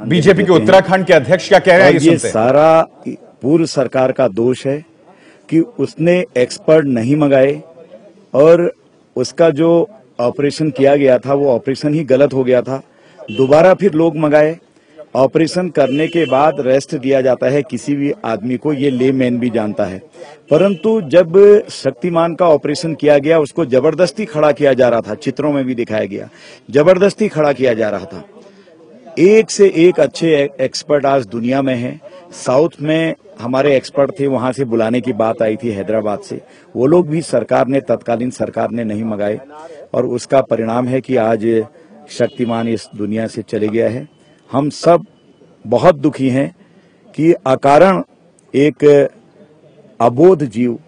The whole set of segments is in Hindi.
बीजेपी के उत्तराखंड के अध्यक्ष क्या कह रहे हैं, ये सारा पूर्व सरकार का दोष है कि उसने एक्सपर्ट नहीं मंगाए और उसका जो ऑपरेशन किया गया था वो ऑपरेशन ही गलत हो गया था। दोबारा फिर लोग मंगाए, ऑपरेशन करने के बाद रेस्ट दिया जाता है किसी भी आदमी को, ये लेमैन भी जानता है। परंतु जब शक्तिमान का ऑपरेशन किया गया उसको जबरदस्ती खड़ा किया जा रहा था, चित्रों में भी दिखाया गया, जबरदस्ती खड़ा किया जा रहा था। एक से एक अच्छे एक्सपर्ट आज दुनिया में हैं। साउथ में हमारे एक्सपर्ट थे, वहां से बुलाने की बात आई थी हैदराबाद से, वो लोग भी सरकार ने, तत्कालीन सरकार ने नहीं मंगाए और उसका परिणाम है कि आज शक्तिमान इस दुनिया से चले गया है। हम सब बहुत दुखी हैं कि अकारण एक अबोध जीव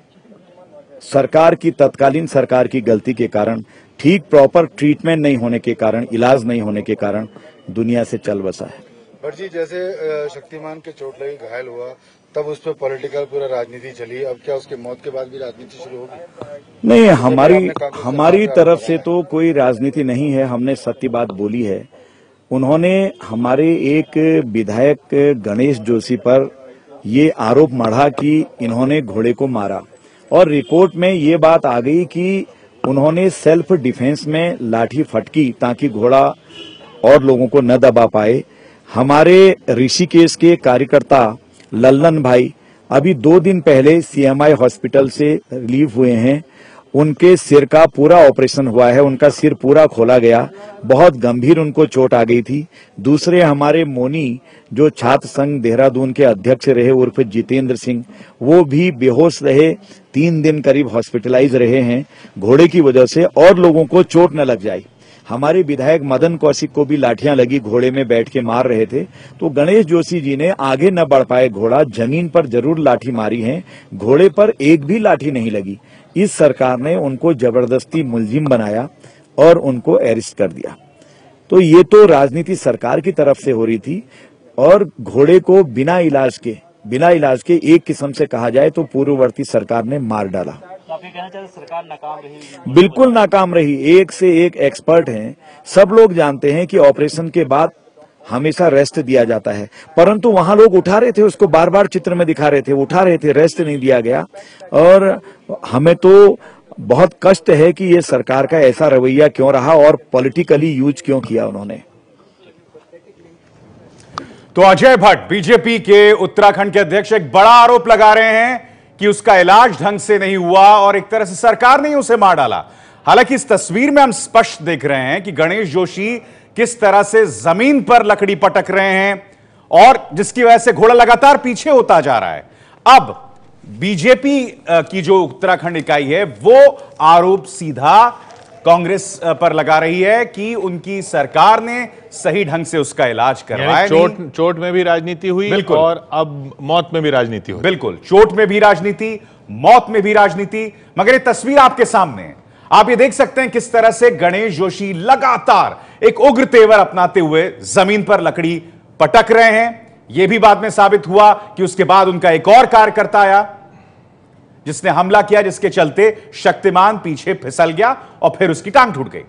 सरकार की, तत्कालीन सरकार की गलती के कारण, ठीक प्रॉपर ट्रीटमेंट नहीं होने के कारण, इलाज नहीं होने के कारण दुनिया से चल बसा है। भट्ट जी, जैसे शक्तिमान के चोट लगी, घायल हुआ, तब उस पर पॉलिटिकल पूरा राजनीति चली, अब क्या उसके मौत के बाद भी राजनीति शुरू होगी? नहीं, हमारी तरफ से तो कोई राजनीति नहीं है। हमने सत्य बात बोली है। उन्होंने हमारे एक विधायक गणेश जोशी पर ये आरोप मढ़ा कि इन्होंने घोड़े को मारा और रिपोर्ट में ये बात आ गई कि उन्होंने सेल्फ डिफेंस में लाठी फटकी ताकि घोड़ा और लोगों को न दबा पाए। हमारे ऋषिकेश के कार्यकर्ता लल्लन भाई अभी 2 दिन पहले सीएमआई हॉस्पिटल से रिलीव हुए हैं। उनके सिर का पूरा ऑपरेशन हुआ है, उनका सिर पूरा खोला गया, बहुत गंभीर उनको चोट आ गई थी। दूसरे हमारे मोनी जो छात्र संघ देहरादून के अध्यक्ष रहे उर्फ जितेंद्र सिंह, वो भी बेहोश रहे, 3 दिन करीब हॉस्पिटलाइज रहे हैं घोड़े की वजह से, और लोगों को चोट न लग जाए। हमारे विधायक मदन कौशिक को भी लाठियां लगी, घोड़े में बैठ के मार रहे थे, तो गणेश जोशी जी ने आगे न बढ़ पाए, घोड़ा जमीन पर जरूर लाठी मारी है, घोड़े पर एक भी लाठी नहीं लगी। इस सरकार ने उनको जबरदस्ती मुलजिम बनाया और उनको अरेस्ट कर दिया। तो ये तो राजनीति सरकार की तरफ से हो रही थी और घोड़े को बिना इलाज के एक किस्म से कहा जाए तो पूर्ववर्ती सरकार ने मार डाला। सरकार नाकाम रही? बिल्कुल नाकाम रही। एक से एक एक्सपर्ट हैं, सब लोग जानते हैं कि ऑपरेशन के बाद हमेशा रेस्ट दिया जाता है, परंतु वहां लोग उठा रहे थे, उसको बार बार चित्र में दिखा रहे थे, उठा रहे थे, रेस्ट नहीं दिया गया। और हमें तो बहुत कष्ट है कि ये सरकार का ऐसा रवैया क्यों रहा और पॉलिटिकली यूज क्यों किया उन्होंने। तो अजय भट्ट, बीजेपी के उत्तराखंड के अध्यक्ष, एक बड़ा आरोप लगा रहे हैं कि उसका इलाज ढंग से नहीं हुआ और एक तरह से सरकार ने उसे मार डाला। हालांकि इस तस्वीर में हम स्पष्ट देख रहे हैं कि गणेश जोशी किस तरह से जमीन पर लकड़ी पटक रहे हैं और जिसकी वजह से घोड़ा लगातार पीछे होता जा रहा है। अब बीजेपी की जो उत्तराखंड इकाई है वो आरोप सीधा कांग्रेस पर लगा रही है कि उनकी सरकार ने सही ढंग से उसका इलाज करवाया नहीं। चोट में भी राजनीति हुई और अब मौत में भी राजनीति हुई। बिल्कुल, चोट में भी राजनीति, मौत में भी राजनीति। मगर ये तस्वीर आपके सामने है, आप ये देख सकते हैं किस तरह से गणेश जोशी लगातार एक उग्र तेवर अपनाते हुए जमीन पर लकड़ी पटक रहे हैं। यह भी बाद में साबित हुआ कि उसके बाद उनका एक और कार्यकर्ता आया जिसने हमला किया, जिसके चलते शक्तिमान पीछे फिसल गया और फिर उसकी टांग टूट गई।